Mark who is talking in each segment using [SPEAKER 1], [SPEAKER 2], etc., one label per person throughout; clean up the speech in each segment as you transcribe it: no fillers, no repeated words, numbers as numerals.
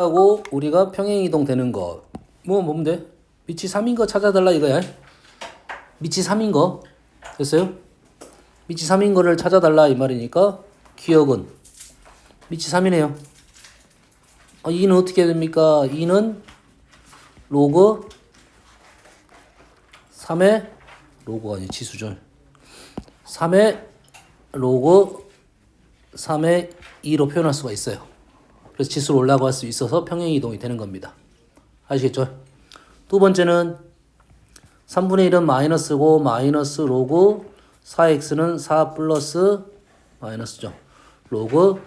[SPEAKER 1] 하고 우리가 평행이동 되는 거 뭐면 돼? 밑이 3인 거 찾아달라 이거야. 밑이 3인 거 됐어요? 밑이 3인 거를 찾아달라 이 말이니까 기억은 밑이 3이네요. 2는 어떻게 됩니까? 2는 로그 3의 로그가 아니 지수죠. 3의 로그 3의 2로 표현할 수가 있어요. 그래서 지수로 올라갈 수 있어서 평행이동이 되는 겁니다. 아시겠죠? 두 번째는 3분의 1은 마이너스고 마이너스 로그 4x는 4 플러스 마이너스죠. 로그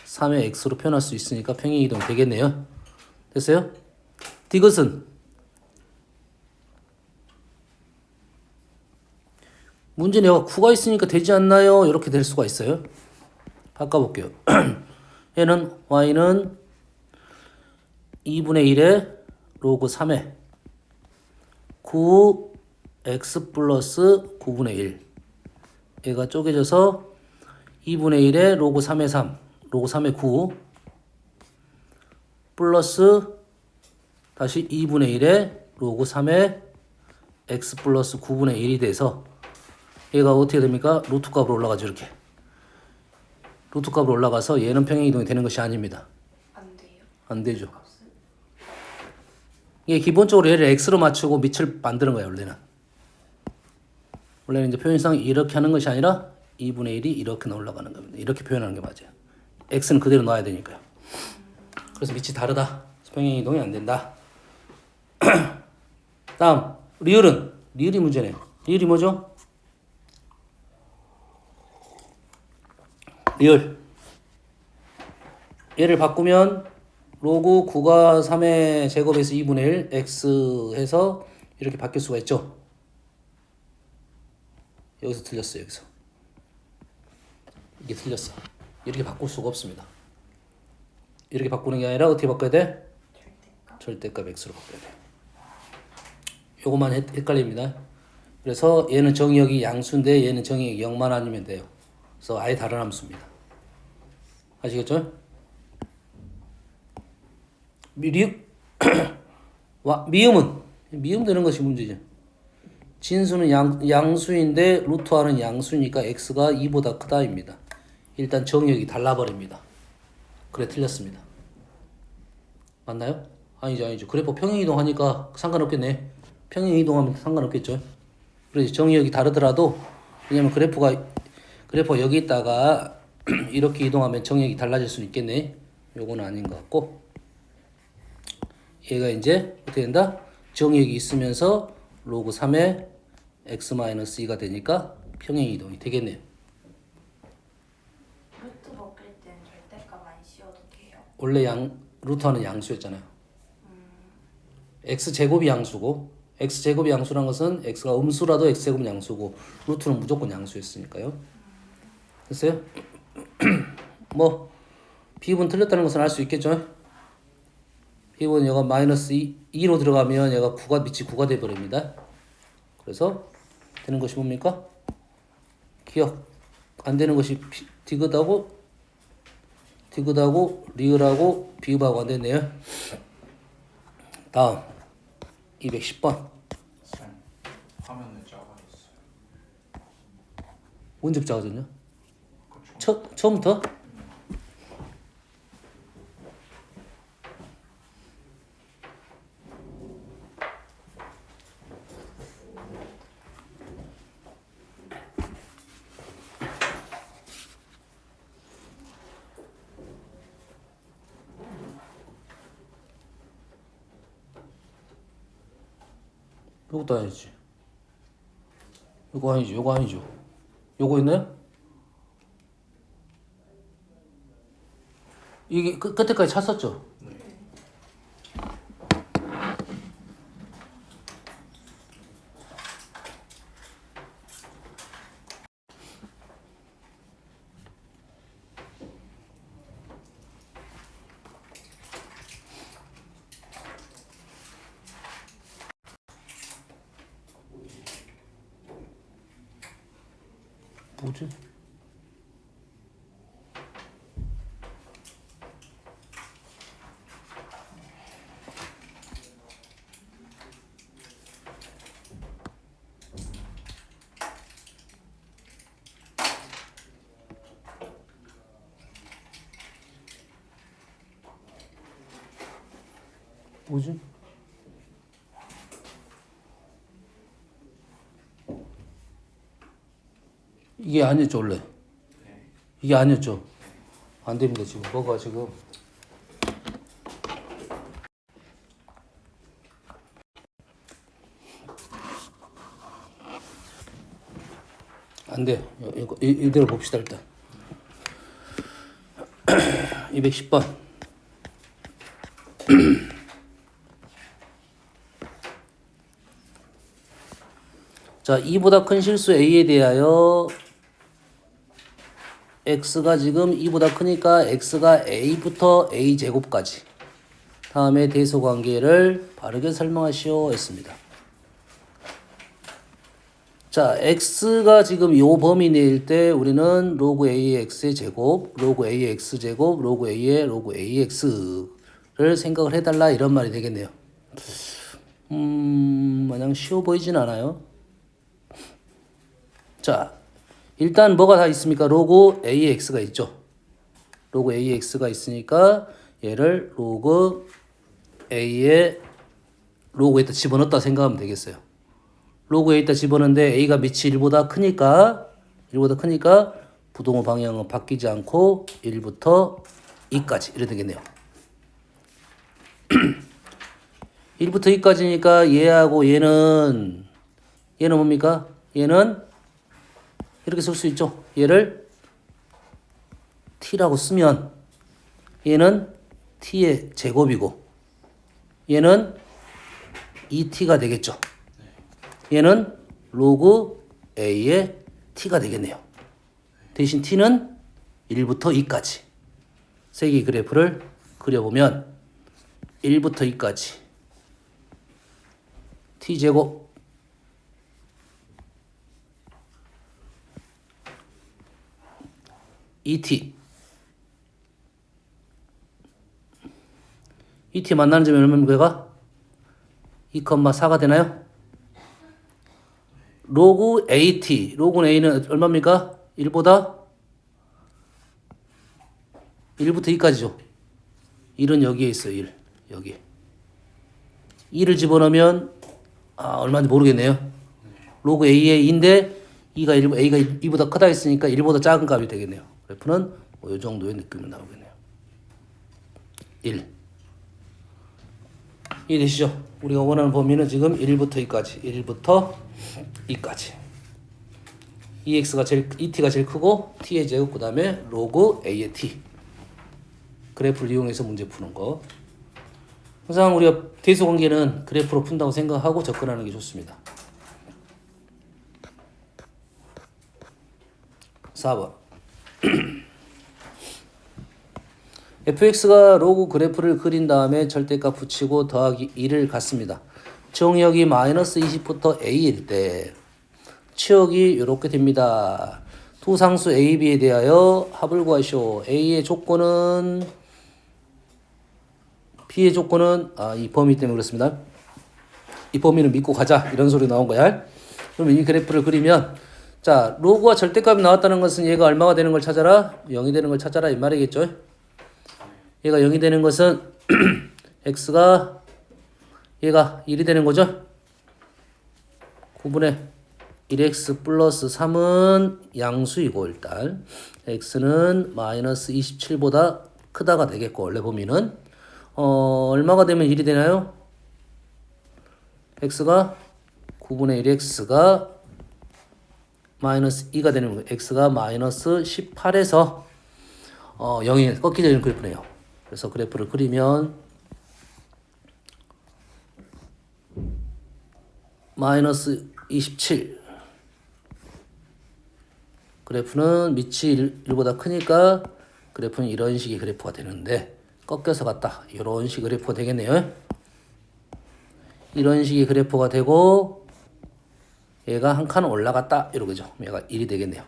[SPEAKER 1] 3의 x로 표현할 수 있으니까 평행이동이 되겠네요. 됐어요? 디귿은 문제는 여기가 9가 있으니까 되지 않나요? 이렇게 될 수가 있어요. 바꿔볼게요. 얘는 y는 2분의 1에 로그 3에 9x 플러스 9분의 1 얘가 쪼개져서 2분의 1에 로그 3의 3 로그 3의 9 플러스 다시 2분의 1에 로그 3의 x 플러스 9분의 1이 돼서 얘가 어떻게 됩니까? 루트 값으로 올라가죠. 이렇게 루트 값으로 올라가서 얘는 평행이동이 되는 것이 아닙니다.
[SPEAKER 2] 안 돼요?
[SPEAKER 1] 안 되죠. 이게 기본적으로 얘를 x로 맞추고 밑을 만드는 거예요. 원래는 이제 표현상 이렇게 하는 것이 아니라 2분의 1이 이렇게 올라가는 겁니다. 이렇게 표현하는 게 맞아요. x는 그대로 놔야 되니까요. 그래서 밑이 다르다. 평행이동이 안 된다. 다음 리을은 리을이 문제네요. 리을이 뭐죠? 리을 얘를 바꾸면 로그 9가 3의 제곱에서 2분의 1 x 해서 이렇게 바뀔 수가 있죠. 여기서 틀렸어요. 여기서 이게 틀렸어. 이렇게 바꿀 수가 없습니다. 이렇게 바꾸는 게 아니라 어떻게 바꿔야 돼? 절대값 x로 바꿔야 돼. 요것만 헷갈립니다. 그래서 얘는 정의역이 양수인데 얘는 정의역이 0만 아니면 돼요. 그래서 아예 다른 함수입니다. 아시겠죠? 미음은 되는 것이 문제죠. 진수는 양수인데 루트 r은 양수니까 x가 2보다 크다입니다. 일단 정의역이 달라버립니다. 그래 틀렸습니다. 맞나요? 아니죠. 그래프 평행이동하니까 상관없겠네. 평행이동하면 상관없겠죠. 그래서 정의역이 다르더라도 왜냐면 그래프가 여기 있다가 이렇게 이동하면 정의역이 달라질 수는 있겠네. 요거는 아닌 것 같고 얘가 이제 어떻게 된다? 정의역이 있으면서 로그 3의 x-2가 되니까 평행이동이 되겠네요.
[SPEAKER 2] 루트 바뀔 땐 절대값 안 씌워도 돼요?
[SPEAKER 1] 원래 루트는 양수였잖아요. x제곱이 양수고 x제곱이 양수란 것은 x가 음수라도 x제곱은 양수고 루트는 무조건 양수였으니까요. 됐어요? 뭐 비분 틀렸다는 것은 알 수 있겠죠? 비분 얘가 마이너스 2로 들어가면 얘가 밑이 9가 돼버립니다. 그래서 되는 것이 뭡니까? 기억 안 되는 것이 디귿하고 리을하고 비읍하고 안 됐네요. 다음 210번
[SPEAKER 3] 화면은 작아졌어요.
[SPEAKER 1] 언제부터 작아졌냐? 처음부터? 요것도 아니지. 요거 아니죠. 요거 있나요? 이게 끝에까지 찼었죠?
[SPEAKER 3] 네.
[SPEAKER 1] 뭐지? 뭐지? 이게 아니었죠 원래. 이게 아니었죠. 안 됩니다 지금. 뭐가 지금 안 돼. 이대로 봅시다 일단. 210번. 자, 2보다 큰 실수 a에 대하여 x가 지금 2보다 크니까 x가 a부터 a 제곱까지 다음에 대소관계를 바르게 설명하시오 했습니다. 자, x가 지금 요 범위 내일 때 우리는 로그 a의 x의 제곱, 로그 a의 x 제곱, 로그 a의 로그 ax를 생각을 해달라 이런 말이 되겠네요. 마냥 쉬워 보이진 않아요. 자, 일단 뭐가 다 있습니까? 로그 AX가 있죠. 로그 AX가 있으니까 얘를 로그 A의 로그에다 집어넣었다 생각하면 되겠어요. 로그에다 집어넣는데 A가 밑이 1보다 크니까 부동호 방향은 바뀌지 않고 1부터 2까지 이래 되겠네요. 1부터 2까지니까 얘하고 얘는 뭡니까? 얘는 이렇게 쓸 수 있죠. 얘를 t라고 쓰면 얘는 t의 제곱이고 얘는 2t가 되겠죠. 얘는 로그 a의 t가 되겠네요. 대신 t는 1부터 2까지. 세 개의 그래프를 그려보면 1부터 2까지 t제곱 ET 만나는 점이 얼마입니까? 2,4가 되나요? 로그 AT 로그 A는 얼마입니까? 1보다 1부터 2까지죠. 1은 여기에 있어요. 1 여기 2를 집어넣으면 얼마인지 모르겠네요. 로그 A의 2인데 A가 2보다 크다 했으니까 1보다 작은 값이 되겠네요. 그래프는 이 정도의 느낌이 나오겠네요. 1. 이해되시죠? 우리가 원하는 범위는 지금 1부터 2까지. 1부터 2까지. EX가 ET가 제일 크고 T의 제곱 그 다음에 로그 A의 T. 그래프를 이용해서 문제 푸는 거. 항상 우리가 대소관계는 그래프로 푼다고 생각하고 접근하는 게 좋습니다. 4번. fx가 로그 그래프를 그린 다음에 절대값 붙이고 더하기 2를 갖습니다. 정역이 마이너스 20부터 a일 때 치역이 이렇게 됩니다. 두 상수 a, b에 대하여 합을 구하시오. a의 조건은 b의 조건은 이 범위 때문에 그렇습니다. 이 범위는 믿고 가자 이런 소리 나온 거야. 그러면 이 그래프를 그리면 자, 로그와 절대값이 나왔다는 것은 얘가 얼마가 되는 걸 찾아라? 0이 되는 걸 찾아라 이 말이겠죠. 얘가 0이 되는 것은 x가 얘가 1이 되는 거죠. 9분의 1x 플러스 3은 양수이고 일단 x는 마이너스 27보다 크다가 되겠고 원래 범위는 얼마가 되면 1이 되나요? x가 9분의 1x가 마이너스 2가 되는 거예요. x가 마이너스 18에서 0이 꺾이게 되는 그래프네요. 그래서 그래프를 그리면 마이너스 27 그래프는 밑이 1보다 크니까 그래프는 이런 식의 그래프가 되는데 꺾여서 갔다. 이런 식의 그래프가 되겠네요. 이런 식의 그래프가 되고 얘가 한 칸 올라갔다 이러겠죠. 얘가 1이 되겠네요.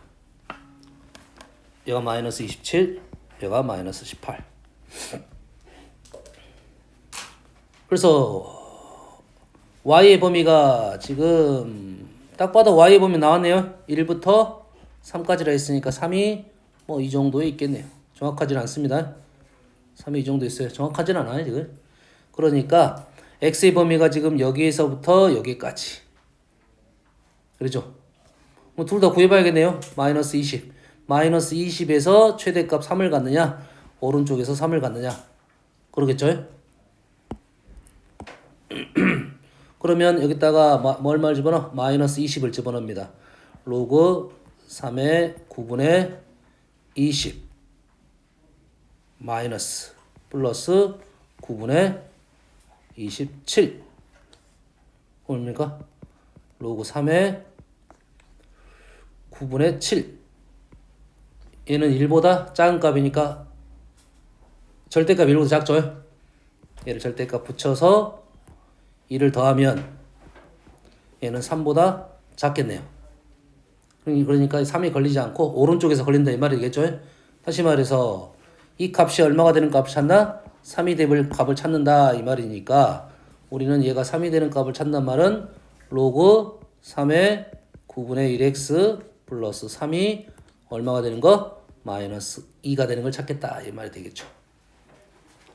[SPEAKER 1] 얘가 마이너스 27 얘가 마이너스 18 그래서 y의 범위가 지금 딱 봐도 y의 범위 나왔네요. 1부터 3까지라 했으니까 3이 뭐 이 정도에 있겠네요. 정확하지는 않습니다. 3이 이 정도 있어요. 정확하진 않아요 지금. 그러니까 x의 범위가 지금 여기에서부터 여기까지. 그렇죠? 뭐 둘 다 구해봐야겠네요. 마이너스 20. 마이너스 20에서 최대값 3을 갖느냐, 오른쪽에서 3을 갖느냐. 그러겠죠? 그러면 여기다가 뭘 집어넣어? 마이너스 20을 집어넣습니다. 로그 3의 9분의 20 마이너스 플러스 9분의 27 뭡니까? 로그 3의 9분의 7 얘는 1보다 작은 값이니까 절대값 1보다 작죠? 얘를 절대값 붙여서 1을 더하면 얘는 3보다 작겠네요. 그러니까 3이 걸리지 않고 오른쪽에서 걸린다 이 말이겠죠? 다시 말해서 이 값이 얼마가 되는 값을 찾나? 3이 되는 값을 찾는다 이 말이니까 우리는 얘가 3이 되는 값을 찾는 말은 로그 3의 9분의 1x 플러스 3이 얼마가 되는 거? 마이너스 2가 되는 걸 찾겠다 이 말이 되겠죠.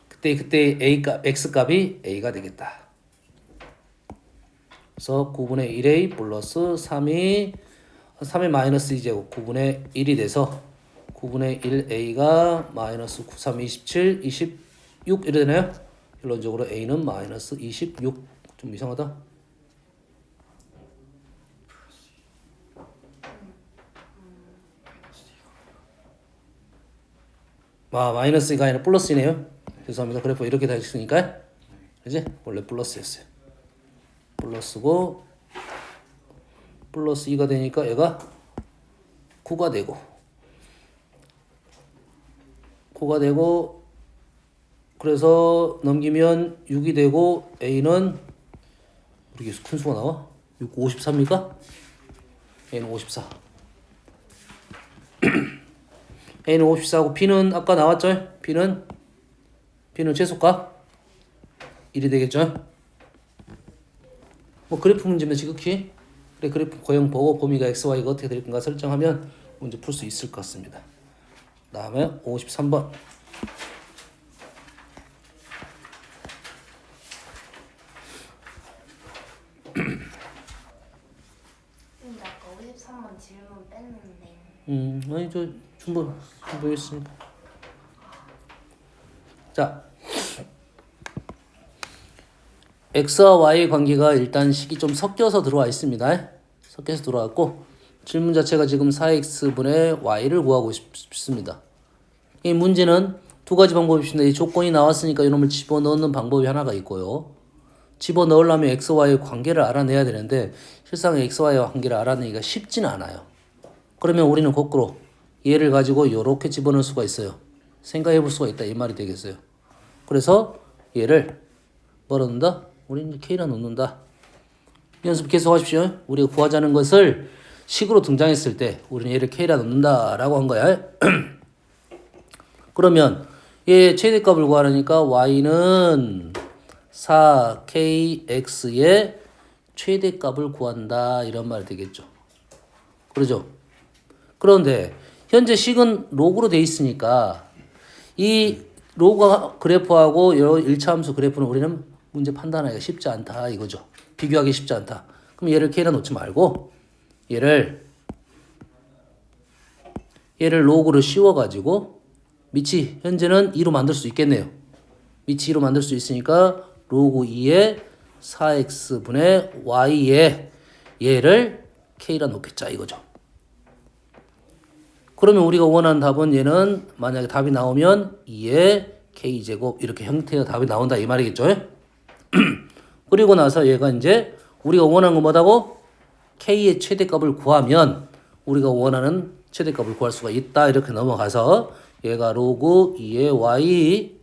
[SPEAKER 1] 그때 x값이 a가 되겠다. 그래서 9분의 1a 플러스 3의 마이너스 2제곱 9분의 1이 돼서 9분의 1a가 마이너스 9, 3, 27, 26 이래 되나요? 결론적으로 a는 마이너스 26. 좀 이상하다. 마이너스 2가 아니라 플러스이네요. 죄송합니다. 그래프 이렇게 다 있으니까 그지? 원래 플러스였어요. 플러스고 플러스 2가 되니까 얘가 9가 되고 9가 되고 그래서 넘기면 6이 되고 a는 이렇게 큰 수가 나와? 6, 54입니까? a는 54 a는 54하고 b는 아까 나왔죠? b는 최소값 1이 되겠죠? 뭐 그래프 문제면 지극히 그래 그래프 고형 보고 범위가 x, y가 어떻게 될 건가 설정하면 문제 풀 수 있을 것 같습니다. 다음에 53번.
[SPEAKER 2] 근데 아까 53번 질문 뺐는데.
[SPEAKER 1] 아니 저 충분했으니까. 자, x와 y의 관계가 일단 식이 좀 섞여서 들어와 있습니다. 섞여서 들어왔고 질문 자체가 지금 4x분의 y를 구하고 싶습니다. 이 문제는 두 가지 방법이 있습니다. 이 조건이 나왔으니까 이놈을 집어넣는 방법이 하나가 있고요. 집어넣으려면 x, y의 관계를 알아내야 되는데 실상 x, y의 관계를 알아내기가 쉽지는 않아요. 그러면 우리는 거꾸로 얘를 가지고 이렇게 집어넣을 수가 있어요. 생각해 볼 수가 있다 이 말이 되겠어요. 그래서 얘를 뭐라 넣는다? 우리는 k라 넣는다. 연습 계속 하십시오. 우리가 구하자는 것을 식으로 등장했을 때 우리는 얘를 k라 넣는다 라고 한 거야. 그러면 얘 최대값을 구하려니까 y는 4kx의 최대값을 구한다 이런 말이 되겠죠. 그러죠? 그런데 현재 식은 로그로 돼 있으니까 이 로그 그래프하고 여러 1차 함수 그래프는 우리는 문제 판단하기가 쉽지 않다 이거죠. 비교하기 쉽지 않다. 그럼 얘를 k라 놓지 말고 얘를 로그로 씌워가지고 밑이 현재는 2로 만들 수 있겠네요. 밑이 2로 만들 수 있으니까 로그 2의 4x분의 y에 얘를 k라 놓겠자 이거죠. 그러면 우리가 원하는 답은 얘는 만약에 답이 나오면 2의 k제곱 이렇게 형태의 답이 나온다 이 말이겠죠. 그리고 나서 얘가 이제 우리가 원하는 건 뭐다고? k의 최대값을 구하면 우리가 원하는 최대값을 구할 수가 있다 이렇게 넘어가서 얘가 로그 2의 y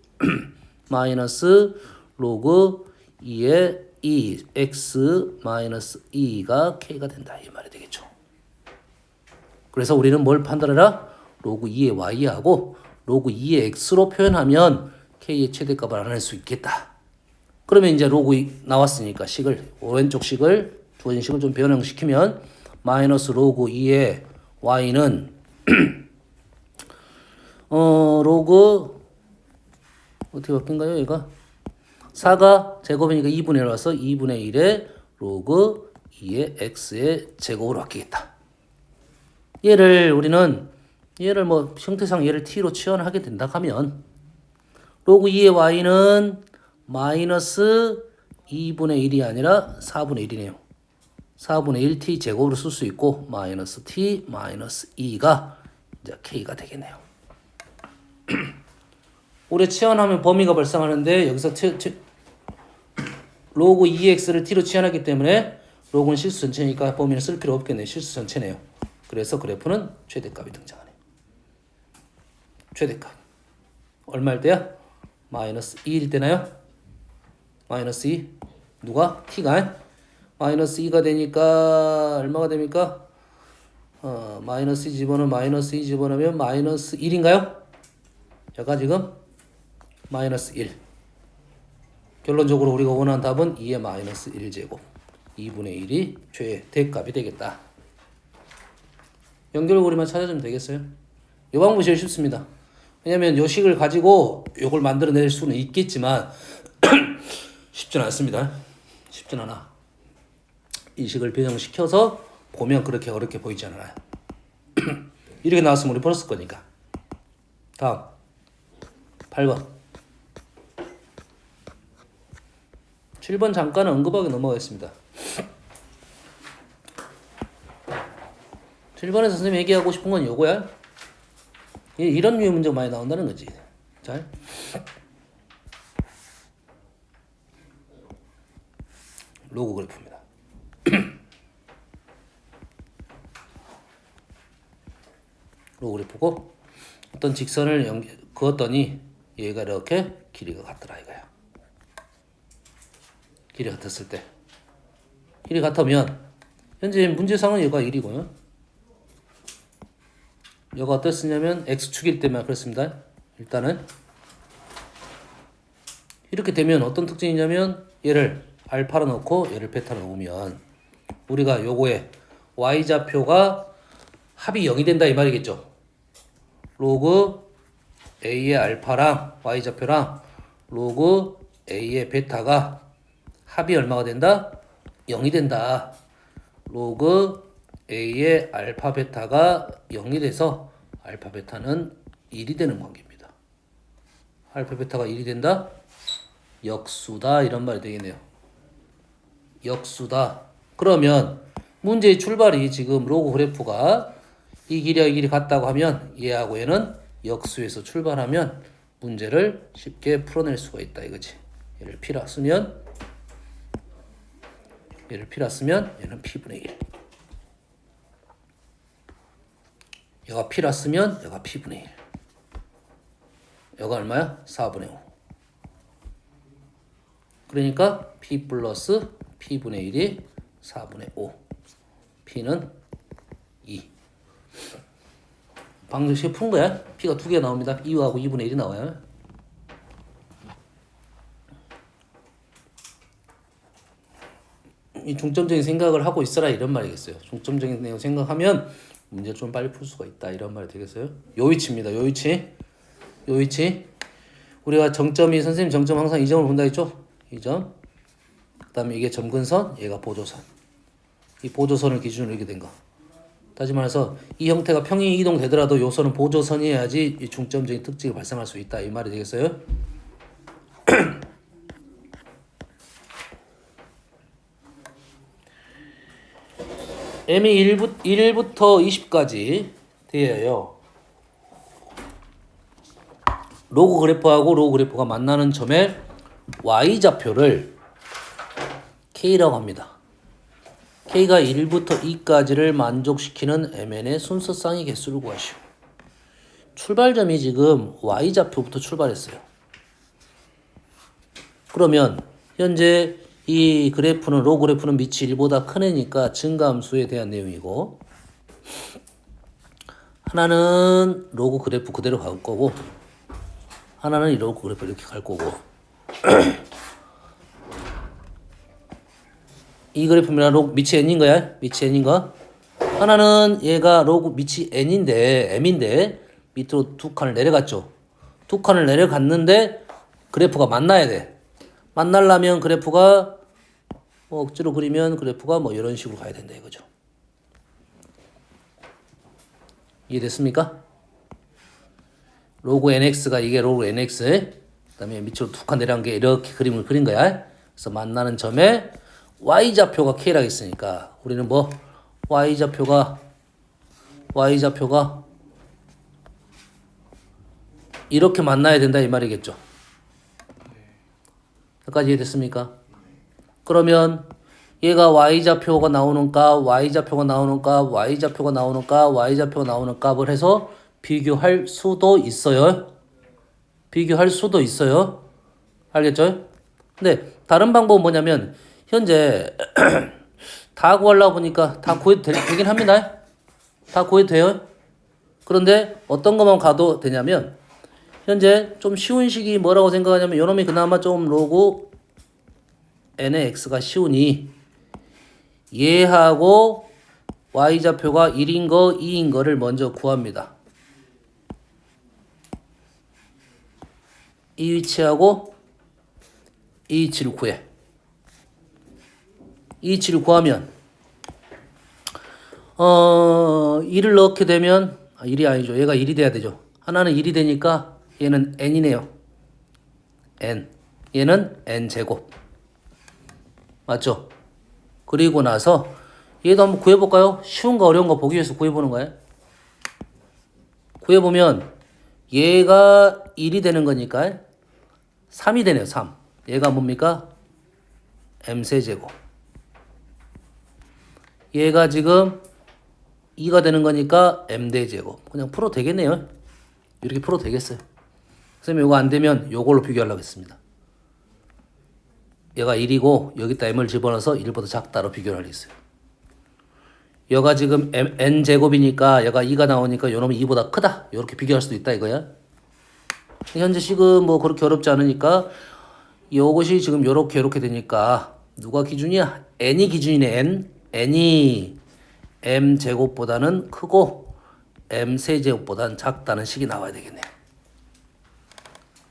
[SPEAKER 1] 마이너스 로그 2의 2 x 마이너스 2가 k가 된다 이 말이 되겠죠. 그래서 우리는 뭘 판단해라? 로그 2의 y하고 로그 2의 x로 표현하면 k의 최대값을 알아낼 수 있겠다. 그러면 이제 로그 2 나왔으니까 식을 오른쪽 식을 주어진 식을 좀 변형시키면 마이너스 로그 2의 y는 로그 어떻게 바뀐가요? 얘가 4가 제곱이니까 2분의 1 와서 2분의 1에 로그 2의 x의 제곱으로 바뀌겠다. 얘를 뭐 형태상 얘를 t로 치환하게 된다 하면 로그 2의 y는 마이너스 2분의 1이 아니라 4분의 1이네요. 4분의 1 t 제곱으로 쓸 수 있고 마이너스 t 마이너스 2가 이제 k가 되겠네요. 우리 치환하면 범위가 발생하는데 여기서 로그 2x를 t로 치환하기 때문에 로그는 실수 전체니까 범위는 쓸 필요 없겠네요. 실수 전체네요. 그래서 그래프는 최대값이 등장하네요. 최대값 얼마일 때야? 마이너스 2일 때나요? 마이너스 2 누가? t가 마이너스 2가 되니까 얼마가 됩니까? 마이너스 2 집어넣으면 마이너스 2 집어넣으면 마이너스 1인가요? 제가 지금 마이너스 1. 결론적으로 우리가 원하는 답은 2의 마이너스 1제곱 2분의 1이 최대값이 되겠다. 연결고리만 찾아주면 되겠어요? 이 방법이 제일 쉽습니다. 왜냐면 요 식을 가지고 요걸 만들어낼 수는 있겠지만 쉽진 않습니다. 쉽진 않아. 이 식을 변형시켜서 보면 그렇게 어렵게 보이지 않아요. 이렇게 나왔으면 우리 풀었을 거니까. 다음 8번 7번 잠깐 언급하게 넘어가겠습니다. 7번에 선생님이 얘기하고 싶은 건 요거야. 이런 류의 문제가 많이 나온다는 거지. 잘. 로그 그래프입니다. 로그 그래프고 어떤 직선을 그었더니 얘가 이렇게 길이가 같더라 이거야. 길이 같았을 때 길이 같으면 현재 문제상은 얘가 1이고요. 얘가 어땠었냐면 x축일 때만 그렇습니다. 일단은 이렇게 되면 어떤 특징이냐면 얘를 알파로 넣고 얘를 베타로 놓으면 우리가 요거에 y좌표가 합이 0이 된다 이 말이겠죠. 로그 a의 알파랑 y좌표랑 로그 a의 베타가 합이 얼마가 된다? 0이 된다. 로그 a의 알파 베타가 0이 돼서 알파 베타는 1이 되는 관계입니다. 알파 베타가 1이 된다? 역수다 이런 말이 되겠네요. 역수다. 그러면 문제의 출발이 지금 로그 그래프가 이 길이와 이 길이 같다고 하면 얘하고 얘는 역수에서 출발하면 문제를 쉽게 풀어낼 수가 있다 이거지. 얘를 p라 쓰면 얘는 p분의 1. 얘가 p라 쓰면 얘가 p분의 1. 얘가 얼마야? 4분의 5. 그러니까 p 플러스 p분의 1이 4분의 5. p는 2. 방금 시에 푼 거야. p가 두 개 나옵니다. 2하고 2분의 1이 나와요. 이 중점적인 생각을 하고 있어라 이런 말이겠어요. 중점적인 내용 생각하면 문제 좀 빨리 풀 수가 있다 이런 말이 되겠어요. 요 위치입니다. 요 위치. 우리가 정점이 선생님 정점 항상 이 점을 본다 했죠? 이 점. 그다음에 이게 점근선, 얘가 보조선. 이 보조선을 기준으로 이렇게 된 거. 다시 말해서 이 형태가 평행 이동되더라도 요 선은 보조선이어야지 이 중점적인 특징이 발생할 수 있다 이 말이 되겠어요? m이 1부터 20까지 되어요. 로그 그래프하고 로그 그래프가 만나는 점의 y좌표를 k라고 합니다. k가 1부터 2까지를 만족시키는 mn의 순서쌍의 개수를 구하시오. 출발점이 지금 y좌표부터 출발했어요. 그러면 현재 이 그래프는 로그 그래프는 밑이 1보다 큰 애니까 증가함수에 대한 내용이고 하나는 로그 그래프 그대로 갈 거고 하나는 이 로그 그래프 이렇게 갈 거고 이 그래프면 로그 밑이 n인 거야. 밑이 n인 거. 하나는 얘가 로그 밑이 n인데 m인데 밑으로 두 칸을 내려갔죠. 두 칸을 내려갔는데 그래프가 만나야 돼. 만나려면 그래프가 뭐 억지로 그리면 그래프가 뭐 이런 식으로 가야 된다 이거죠. 이해됐습니까? 로그 nx가 이게 로그 nx, 그다음에 밑으로 툭 내려간 게 이렇게 그림을 그린 거야. 그래서 만나는 점에 y좌표가 k라고 있으니까 우리는 뭐 y좌표가 이렇게 만나야 된다 이 말이겠죠. 여기까지 이해됐습니까? 그러면 얘가 y좌표가 나오는 값, y좌표가 나오는 값, y좌표가 나오는 값, y좌표가 나오는 값을 해서 비교할 수도 있어요. 비교할 수도 있어요. 알겠죠? 근데 다른 방법은 뭐냐면 현재 다 구하려고 보니까 다 구해도 되긴 합니다. 다 구해도 돼요. 그런데 어떤 것만 가도 되냐면 현재 좀 쉬운 식이 뭐라고 생각하냐면 요놈이 그나마 좀 로그 n의 x가 쉬우니 얘하고 y좌표가 1인 거 2인 거를 먼저 구합니다. 이 위치하고 이 위치를 구해. 이 위치를 구하면 1을 넣게 되면 1이 아니죠. 얘가 1이 돼야 되죠. 하나는 1이 되니까 얘는 n이네요. n. 얘는 n제곱. 맞죠? 그리고 나서 얘도 한번 구해볼까요? 쉬운 거 어려운 거 보기 위해서 구해보는 거예요. 구해보면 얘가 1이 되는 거니까 3이 되네요. 3. 얘가 뭡니까? m세제곱. 얘가 지금 2가 되는 거니까 m대제곱. 그냥 풀어도 되겠네요. 이렇게 풀어도 되겠어요. 선생님 이거 안 되면 이걸로 비교하려고 했습니다. 얘가 1이고 여기다 m을 집어넣어서 1보다 작다로 비교를 하겠어요. 얘가 지금 n제곱이니까 얘가 2가 나오니까 요놈이 2보다 크다. 이렇게 비교할 수도 있다 이거야. 현재 식은 뭐 그렇게 어렵지 않으니까 요것이 지금 요렇게 되니까 누가 기준이야? n이 기준이네. n이 m제곱보다는 크고 m세제곱보다는 작다는 식이 나와야 되겠네요.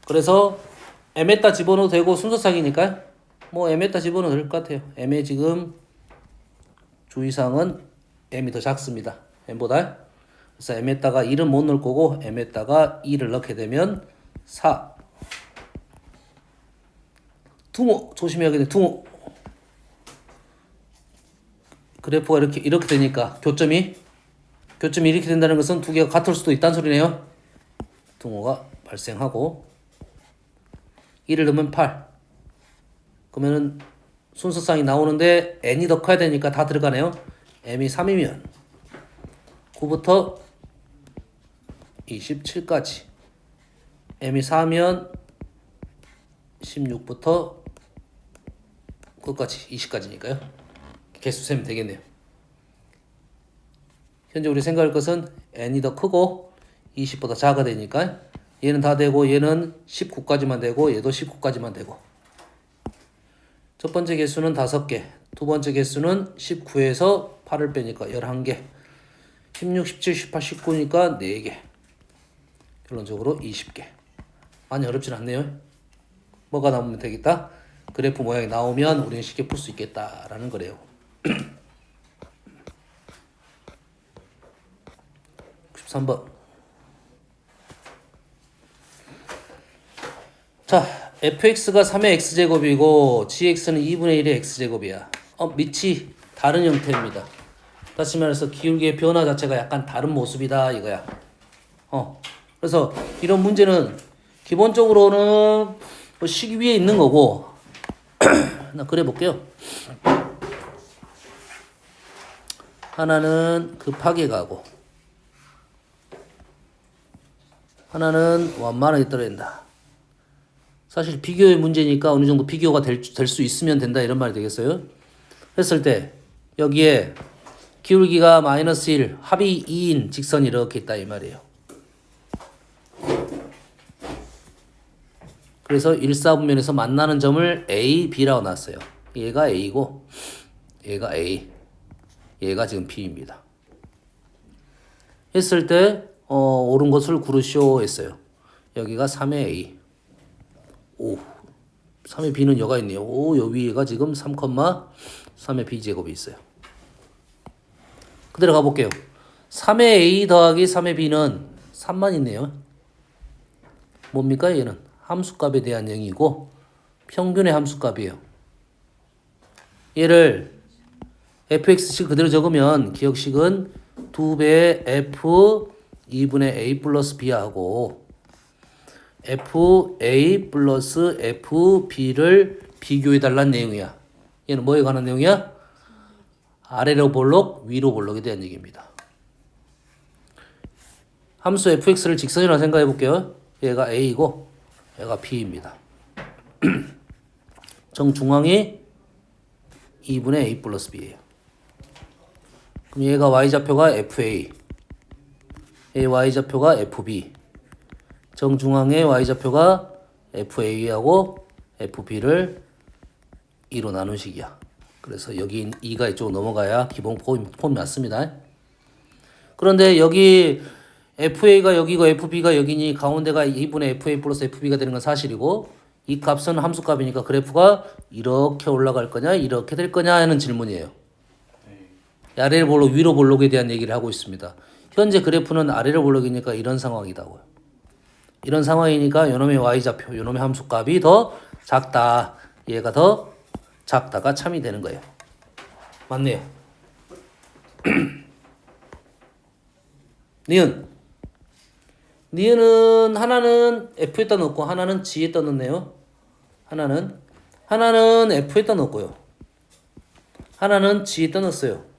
[SPEAKER 1] 그래서 m에다 집어넣어도 되고 순서상이니까 뭐 m에다 집어넣어도 될 것 같아요. m의 지금 주의사항은 m이 더 작습니다. m보다. 그래서 m에다가 1은 못 넣을 거고 m에다가 2를 넣게 되면 4. 둥호 조심해야겠네. 둥호. 그래프가 이렇게 되니까 교점이 이렇게 된다는 것은 두 개가 같을 수도 있다는 소리네요. 둥호가 발생하고 1을 넣으면 8. 그러면은 순서상이 나오는데 n이 더 커야 되니까 다 들어가네요. m이 3이면 9부터 27까지, m이 4면 16부터 끝까지 20까지니까요. 개수 세면 되겠네요. 현재 우리 생각할 것은 n이 더 크고 20보다 작아 되니까 얘는 다 되고 얘는 19까지만 되고 얘도 19까지만 되고, 첫 번째 개수는 5개, 두 번째 개수는 19에서 8을 빼니까 11개, 16, 17, 18, 19니까 4개, 결론적으로 20개. 많이 어렵진 않네요. 뭐가 나오면 되겠다? 그래프 모양이 나오면 우리는 쉽게 풀 수 있겠다라는 거래요. 93번. 자, fx가 3의 x제곱이고 gx는 2분의 1의 x제곱이야. 밑이 다른 형태입니다. 다시 말해서 기울기의 변화 자체가 약간 다른 모습이다 이거야. 그래서 이런 문제는 기본적으로는 뭐 식 위에 있는 거고 나 그래 볼게요. 하나는 급하게 가고 하나는 완만하게 떨어진다. 사실 비교의 문제니까 어느 정도 비교가 될 수 있으면 된다 이런 말이 되겠어요. 했을 때 여기에 기울기가 마이너스 1, 합이 2인 직선이 이렇게 있다 이 말이에요. 그래서 1사분면에서 만나는 점을 A, B라고 놨어요. 얘가 A고 얘가 A, 얘가 지금 B입니다. 했을 때 옳은 것을 고르시오 했어요. 여기가 3의 A, 5, 3의 b는 여가 있네요. 오, 여 위에가 지금 3,3의 b제곱이 있어요. 그대로 가볼게요. 3의 a 더하기 3의 b는 3만 있네요. 뭡니까? 얘는 함수값에 대한 얘기고 평균의 함수값이에요. 얘를 fx식 그대로 적으면 기억식은 2배의 f 2분의 a 플러스 b하고 fa 플러스 fb를 비교해달라는 내용이야. 얘는 뭐에 관한 내용이야? 아래로 볼록, 위로 볼록에 대한 얘기입니다. 함수 fx를 직선이라고 생각해 볼게요. 얘가 a이고 얘가 b입니다. 정중앙이 2분의 a 플러스 b예요. 그럼 얘가 y좌표가 fa, 얘 y좌표가 fb, 정중앙의 y좌표가 fa하고 fb를 2로 나눈 식이야. 그래서 여기 2가 이쪽으로 넘어가야 기본 폼이 맞습니다. 그런데 여기 fa가 여기고 fb가 여기니 가운데가 2분의 fa 플러스 fb가 되는 건 사실이고 이 값은 함수값이니까 그래프가 이렇게 올라갈 거냐 이렇게 될 거냐 하는 질문이에요. 아래를 볼록 위로 볼록에 대한 얘기를 하고 있습니다. 현재 그래프는 아래로 볼록이니까 이런 상황이다고요. 이런 상황이니까 요놈의 y좌표, 요놈의 함수값이 더 작다. 얘가 더 작다가 참이 되는 거예요. 맞네요. 니은은 하나는 f에다 넣고 하나는 g에다 넣네요. 하나는 f에다 넣고요. 하나는 g에다 넣었어요.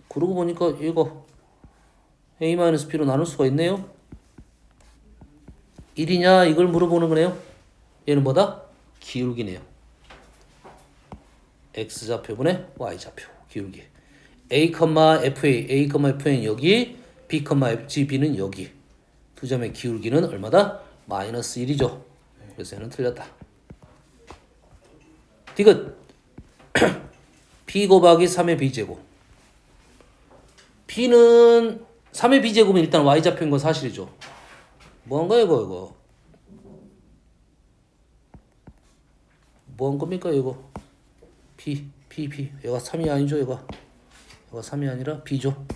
[SPEAKER 1] 그러고 보니까 이거 a-b로 나눌 수가 있네요. 1이냐 이걸 물어보는 거네요. 얘는 뭐다? 기울기네요. x좌표분의 y좌표 기울기. a,fn 여기, b,fb는 여기. 두 점의 기울기는 얼마다? 마이너스 1이죠. 그래서 얘는 틀렸다. 디귿 b 곱하기 3의 b제곱. b는 3의 b제곱은 일단 y좌표인 건 사실이죠. 뭐한거야 이거? 뭐한 겁니까 이거? b. 얘가 3이 아니죠 얘가 3이 아니라 b죠.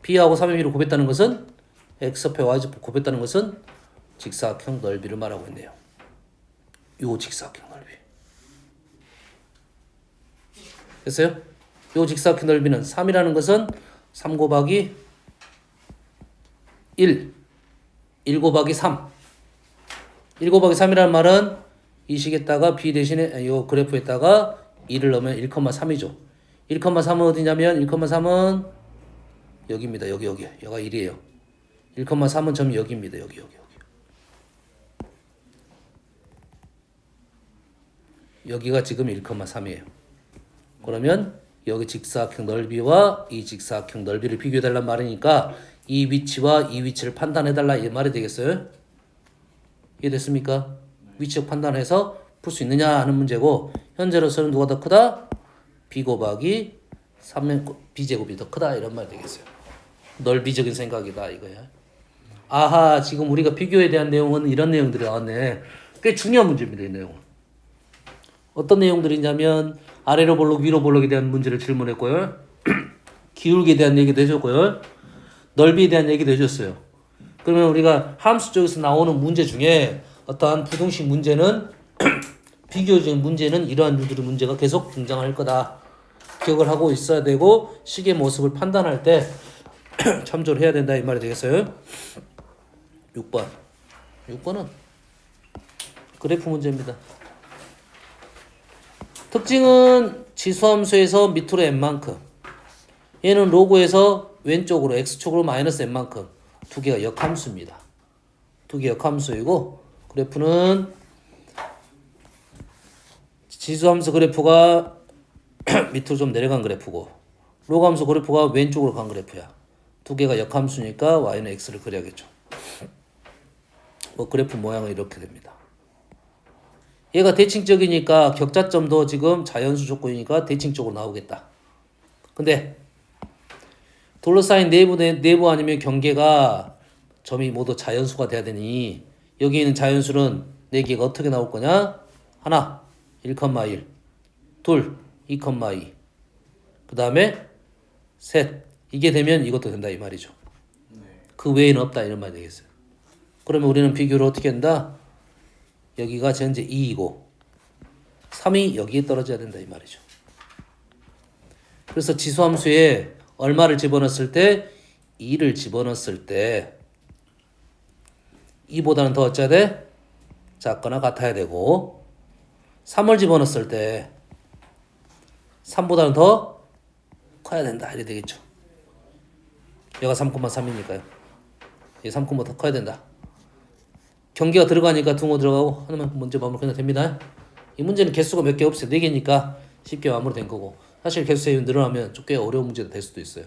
[SPEAKER 1] b하고 3의 b를 곱했다는 것은 x좌표 y좌표 곱했다는 것은 직사각형 넓이를 말하고 있네요. 요 직사각형 넓이 됐어요? 요 직사각형 넓이는 3이라는 것은 3 곱하기 1 곱하기 3 1 곱하기 3이라는 말은 이 식에다가 b 대신에 요 그래프에다가 2를 넣으면 1,3이죠. 1,3은 어디냐면 1,3은 여기입니다. 여기 여가 1이에요. 1,3은 점이 여기입니다. 여기 여기가 지금 1,3이에요. 그러면 여기 직사각형 넓이와 이 직사각형 넓이를 비교해달란 말이니까 이 위치와 이 위치를 판단해달라 이 말이 되겠어요? 이해됐습니까? 위치적 판단해서 풀 수 있느냐 하는 문제고 현재로서는 누가 더 크다? b 곱하기 3의 b제곱이 더 크다 이런 말이 되겠어요. 넓이적인 생각이다 이거야. 아하 지금 우리가 비교에 대한 내용은 이런 내용들이 나왔네. 꽤 중요한 문제입니다. 이 내용은. 어떤 내용들이냐면 아래로 볼록 위로 볼록에 대한 문제를 질문했고요. 기울기에 대한 얘기도 해줬고요. 넓이에 대한 얘기도 해줬어요. 그러면 우리가 함수 쪽에서 나오는 문제 중에 어떠한 부등식 문제는 비교적인 문제는 이러한 유들의 문제가 계속 등장할 거다. 기억을 하고 있어야 되고 식의 모습을 판단할 때 참조를 해야 된다 이 말이 되겠어요. 6번은 그래프 문제입니다. 특징은 지수함수에서 밑으로 n만큼 얘는 로그에서 왼쪽으로 x축으로 마이너스 n만큼 두 개가 역함수입니다. 두 개 역함수이고 그래프는 지수함수 그래프가 밑으로 좀 내려간 그래프고 로그함수 그래프가 왼쪽으로 간 그래프야. 두 개가 역함수니까 y는 x를 그려야겠죠. 뭐 그래프 모양은 이렇게 됩니다. 얘가 대칭적이니까 격자점도 지금 자연수 조건이니까 대칭적으로 나오겠다. 근데 둘러싸인 내부 아니면 경계가 점이 모두 자연수가 돼야 되니 여기 있는 자연수는 4개가 어떻게 나올 거냐? 하나 1,1, 둘 2,2, 그 다음에 셋. 이게 되면 이것도 된다 이 말이죠.
[SPEAKER 3] 네.
[SPEAKER 1] 그 외에는 없다 이런 말이 되겠어요. 그러면 우리는 비교를 어떻게 한다? 여기가 현재 2이고 3이 여기에 떨어져야 된다 이 말이죠. 그래서 지수함수에 얼마를 집어넣었을 때 2를 집어넣었을 때 2보다는 더 어째야 돼? 작거나 같아야 되고 3을 집어넣었을 때 3보다는 더 커야 된다 이래 되겠죠. 얘가 3,3이니까요. 얘 3,3 더 커야 된다. 경계가 들어가니까 둥어 들어가고 하나만 문제 마무리 그냥 됩니다. 이 문제는 개수가 몇 개 없어요. 4개니까 쉽게 마무리된 거고 사실 개수에 늘어나면 좀 꽤 어려운 문제도 될 수도 있어요.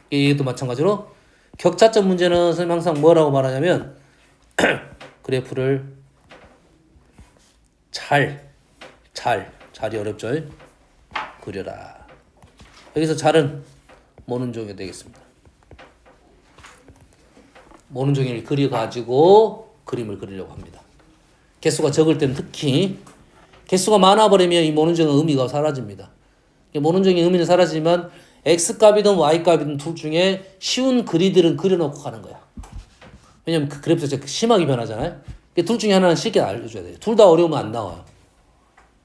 [SPEAKER 1] 이것도 마찬가지로 격차점 문제는 선생님 항상 뭐라고 말하냐면 그래프를 잘이 어렵죠? 그려라. 여기서 잘은 모는 종이 되겠습니다. 모는 종이를 그려가지고 그림을 그리려고 합니다. 개수가 적을 때는 특히 개수가 많아버리면 이 모는 종의 의미가 사라집니다. 모는 종의 의미는 사라지지만 X값이든 Y값이든 둘 중에 쉬운 그리들은 그려놓고 가는 거야. 왜냐면 그 그래프 자체가 심하게 변하잖아요. 둘 중에 하나는 쉽게 알려줘야 돼요. 둘 다 어려우면 안 나와요.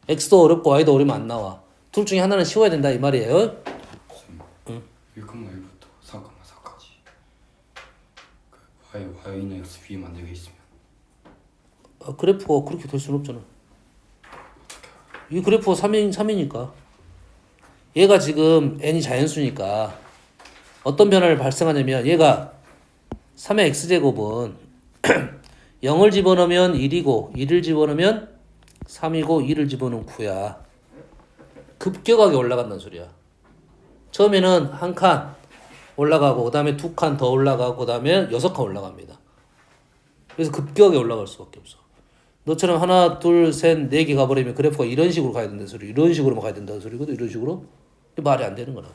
[SPEAKER 1] X도 어렵고 Y도 어려우면 안 나와. 둘 중에 하나는 쉬워야 된다 이 말이에요.
[SPEAKER 4] 1,1부터 4,4까지 그 Y는 X, B만 4개 있으면
[SPEAKER 1] 그래프가 그렇게 될 수는 없잖아. 이 그래프가 3이니까 얘가 지금 n이 자연수니까 어떤 변화를 발생하냐면 얘가 3의 x제곱은 0을 집어넣으면 1이고 1을 집어넣으면 3이고 2를 집어넣으면 9야. 급격하게 올라간다는 소리야. 처음에는 한 칸 올라가고 그 다음에 2칸 더 올라가고 그 다음에 6칸 올라갑니다. 그래서 급격하게 올라갈 수밖에 없어. 너처럼 하나 둘 셋 네 개 가버리면 그래프가 이런 식으로 가야 된다는 소리, 이런 식으로만 가야 된다는 소리거든. 이런 식으로 말이 안 되는 거라.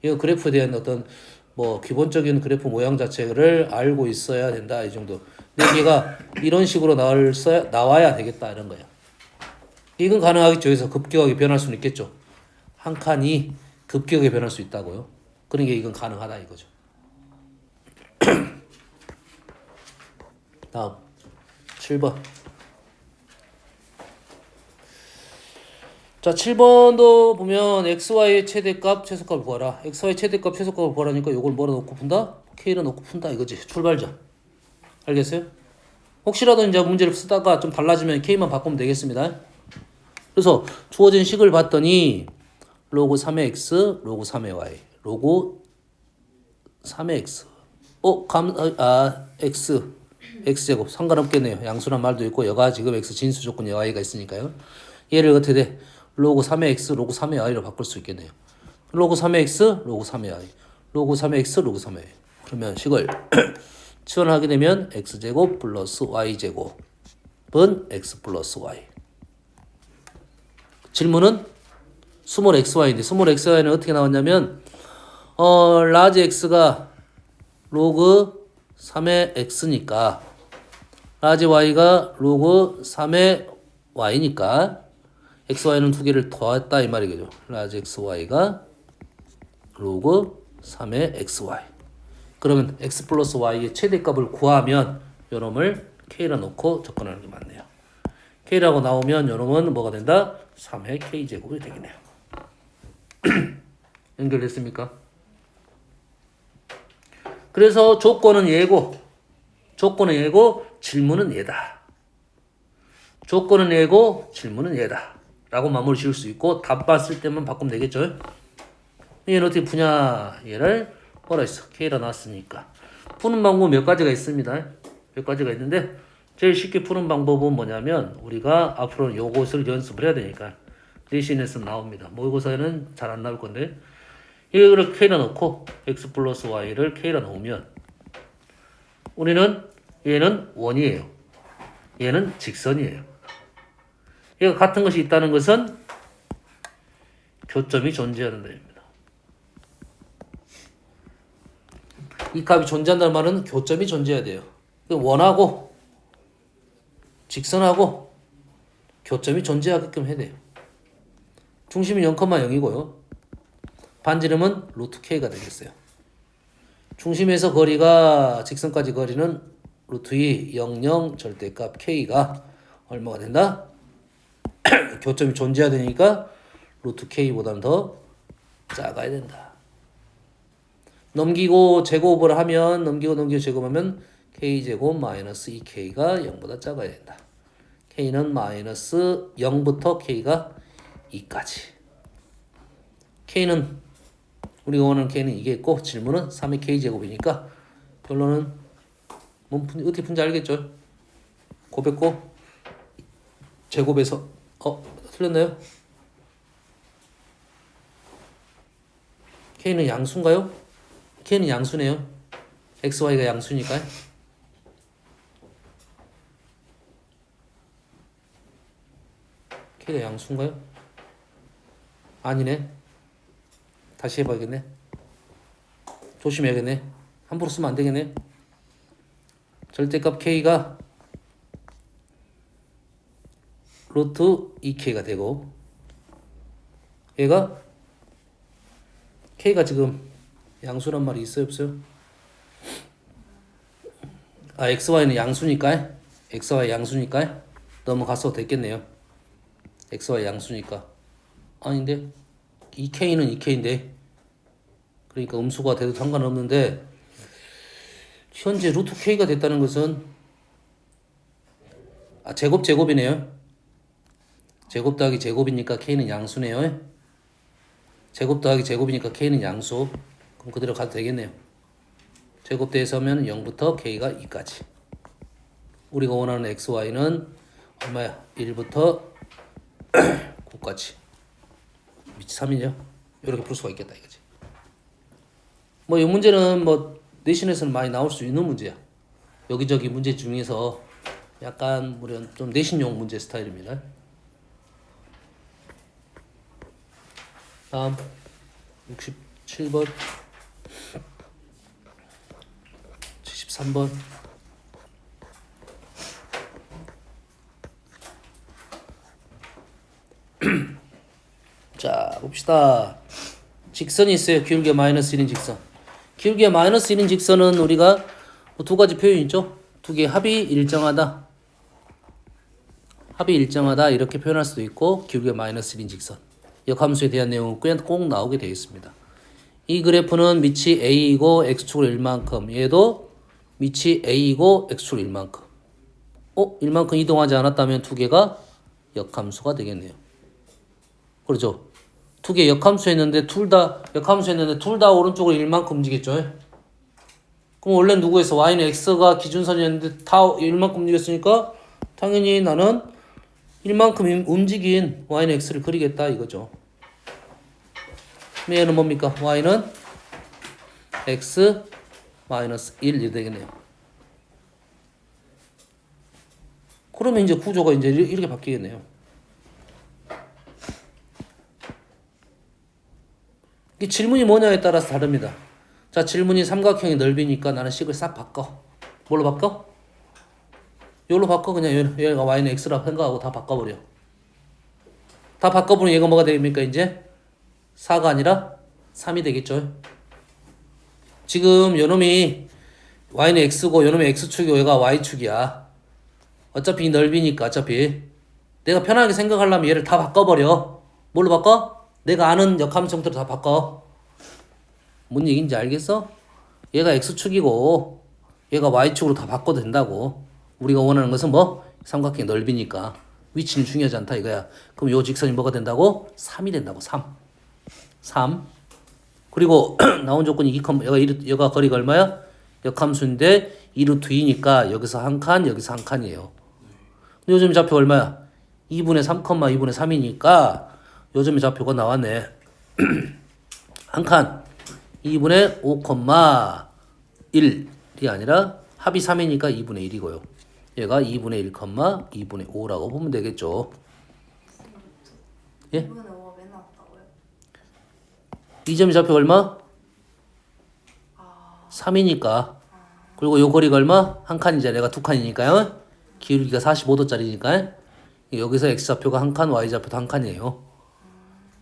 [SPEAKER 1] 이 그래프에 대한 어떤 뭐 기본적인 그래프 모양 자체를 알고 있어야 된다 이 정도. 네 개가 이런 식으로 나와야 되겠다 이런 거야. 이건 가능하겠죠. 여기서 급격하게 변할 수는 있겠죠. 한 칸이 급격하게 변할 수 있다고요. 그러니까 이건 가능하다 이거죠. 다음 7번. 자, 7번도 보면 xy의 최대값, 최소값을 구하라. xy 최대값, 최소값을 구하라니까 이걸 뭐라 놓고 푼다? k를 놓고 푼다 이거지. 출발점. 알겠어요? 혹시라도 이제 문제를 쓰다가 좀 달라지면 k만 바꾸면 되겠습니다. 그래서 주어진 식을 봤더니 로그 3의 x, 로그 3의 y, 로그 3의 x. x. x제곱 상관없겠네요. 양수란 말도 있고 여가 지금 x 진수 조건에 y가 있으니까요. 얘를 어떻게 돼? 로그 3의 x, 로그 3의 y로 바꿀 수 있겠네요. 로그 3의 x, 로그 3의 y, 로그 3의 x, 로그 3의 y. 그러면 식을 치환하게 되면 x제곱 플러스 y제곱은 x 플러스 y. 질문은 스몰 xy인데 스몰 xy는 어떻게 나왔냐면 라지 x가 로그 3의 x니까 라지 y가 로그 3의 y니까 xy는 두 개를 더했다 이 말이겠죠. 라지 xy가 로그 3의 xy. 그러면 x 플러스 y의 최대값을 구하면 요놈을 k라 놓고 접근하는 게 맞네요. k라고 나오면 요놈은 뭐가 된다? 3의 k제곱이 되겠네요. 연결됐습니까? 그래서 조건은 얘고 질문은 얘다. 조건은 얘고 질문은 얘다 라고 마무리 지을 수 있고 답 봤을 때만 바꾸면 되겠죠. 얘는 어떻게 푸냐. 얘를 뭐라 했어? K라 나왔으니까 푸는 방법은 몇 가지가 있습니다. 몇 가지가 있는데 제일 쉽게 푸는 방법은 뭐냐면 우리가 앞으로 요것을 연습을 해야 되니까 내신에서 나옵니다. 모의고사에는 잘 안 나올 건데 이거를 K라 넣고 X 플러스 Y를 K라 넣으면 우리는 얘는 원이에요. 얘는 직선이에요. 얘가 같은 것이 있다는 것은 교점이 존재하는 데입니다. 이 값이 존재한다는 말은 교점이 존재해야 돼요. 원하고 직선하고 교점이 존재하게끔 해야 돼요. 중심이 0,0이고요. 반지름은 루트 k가 되겠어요. 중심에서 거리가 직선까지 거리는 루트 2, 0, 0 절대값 k가 얼마가 된다? 교점이 존재해야 되니까 루트 k보다는 더 작아야 된다. 넘기고 제곱을 하면 넘기고 제곱하면 k제곱 마이너스 2k가 0보다 작아야 된다. k는 마이너스 0부터 k가 2까지. k는 우리가 원하는 k는 이게 있고 질문은 3의 k제곱이니까 결론은 어떻게 푼지 알겠죠? 곱했고 제곱해서 틀렸나요? k는 양수인가요? k는 양수네요. x, y가 양수니까. k가 양수인가요? 아니네. 다시 해봐야겠네. 조심해야겠네. 함부로 쓰면 안 되겠네. 절대값 k가 루트 2k가 되고 얘가 k가 지금 양수란 말이 있어요 없어요? xy는 양수니까 xy 양수니까 넘어갔어도 됐겠네요. xy 양수니까 아닌데 2k는 2k인데 그러니까 음수가 돼도 상관없는데 현재 루트 k가 됐다는 것은 제곱이네요. 제곱 더하기 제곱이니까 k는 양수네요. 제곱 더하기 제곱이니까 k는 양수. 그럼 그대로 가도 되겠네요. 제곱대에서 하면 0부터 k가 2까지. 우리가 원하는 xy는 얼마야? 1부터 9까지. 미치 3이죠. 이렇게 풀 수가 있겠다 이거지. 뭐 이 문제는 뭐 내신에서는 많이 나올 수 있는 문제야. 여기저기 문제 중에서 약간 좀 내신용 문제 스타일입니다. 다음 67번 73번 자 봅시다. 직선이 있어요. 기울기가 마이너스 1인 직선. 기울기가 마이너스 1인 직선은 우리가 두 가지 표현이 있죠. 두 개의 합이 일정하다. 합이 일정하다 이렇게 표현할 수도 있고 기울기가 마이너스 1인 직선. 역함수에 대한 내용은 꼭 나오게 되어 있습니다. 이 그래프는 밑이 a이고 x축으로 1만큼 얘도 밑이 a이고 x축으로 1만큼 1만큼 이동하지 않았다면 두 개가 역함수가 되겠네요. 그렇죠? 두 개 역함수했는데 둘 다 오른쪽으로 1만큼 움직였죠. 그럼 원래 누구에서 y는 x가 기준선이었는데 다 1만큼 움직였으니까 당연히 나는 1만큼 움직인 y는 x를 그리겠다 이거죠. 그럼 얘는 뭡니까? y는 x 마이너스 1이 되겠네요. 그러면 이제 구조가 이제 이렇게 바뀌겠네요. 이 질문이 뭐냐에 따라서 다릅니다. 자, 질문이 삼각형의 넓이니까 나는 식을 싹 바꿔. 뭘로 바꿔? 이걸로 바꿔. 그냥 얘가 y는 x라고 생각하고 다 바꿔버려. 다 바꿔보면 얘가 뭐가 됩니까 이제? 4가 아니라 3이 되겠죠. 지금 요놈이 y는 x고 요놈이 x축이고 얘가 y축이야. 어차피 이 넓이니까 어차피 내가 편하게 생각하려면 얘를 다 바꿔버려. 뭘로 바꿔? 내가 아는 역함수 형태로 다 바꿔. 뭔 얘기인지 알겠어? 얘가 x축이고 얘가 y축으로 다 바꿔도 된다고. 우리가 원하는 것은 뭐? 삼각형의 넓이니까 위치는 중요하지 않다 이거야. 그럼 요 직선이 뭐가 된다고? 3이 된다고. 3. 그리고 나온 조건이 얘가 거리가 얼마야? 역함수인데 2루트 2니까 여기서 한 칸, 여기서 한 칸이에요. 요즘 좌표 얼마야? 2분의 3, 2분의 3이니까 요즘의 좌표가 나왔네. 한 칸 2분의 5,1이 아니라 합이 3이니까 2분의 1이고요. 얘가 2분의 1, 2분의 5라고 보면 되겠죠. 예?
[SPEAKER 2] 2분의 5가 왜 나왔다고요?
[SPEAKER 1] 이 점의 좌표 얼마? 3이니까. 그리고 요 거리가 얼마? 한 칸이잖아. 얘가 두 칸이니까요. 기울기가 45도짜리니까 여기서 x좌표가 한 칸, y좌표도 한 칸이에요.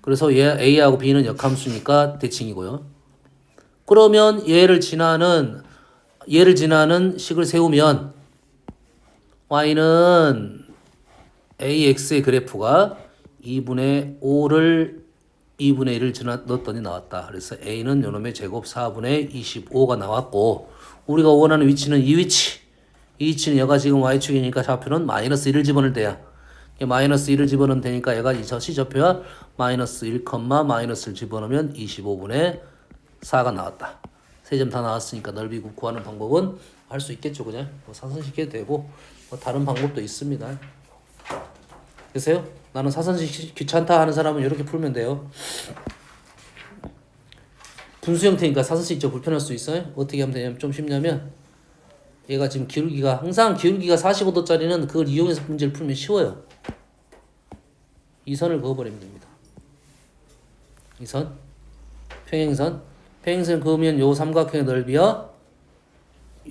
[SPEAKER 1] 그래서 얘 a하고 b는 역함수니까 대칭이고요. 그러면 얘를 지나는 식을 세우면 y는 ax의 그래프가 2분의 5를 2분의 1을 넣었더니 나왔다. 그래서 a는 요놈의 제곱 4분의 25가 나왔고 우리가 원하는 위치는 이 위치. 이 위치는 얘가 지금 y축이니까 좌표는 마이너스 1을 집어넣을 때야. 마이너스 1을 집어넣으면 되니까 얘가 이 시좌표야 마이너스 1, 마이너스를 집어넣으면 25분의 4가 나왔다. 세 점 다 나왔으니까 넓이 구하는 방법은 할 수 있겠죠. 그냥 뭐 사선식해도 되고 뭐 다른 방법도 있습니다. 됐어요? 나는 사선식 귀찮다 하는 사람은 이렇게 풀면 돼요. 분수 형태니까 사선식 좀 불편할 수 있어요. 어떻게 하면 되냐면 좀 쉽냐면 얘가 지금 항상 기울기가 45도짜리는 그걸 이용해서 문제를 풀면 쉬워요. 이 선을 그어버리면 됩니다. 이 선, 평행선 그으면 요 삼각형의 넓이와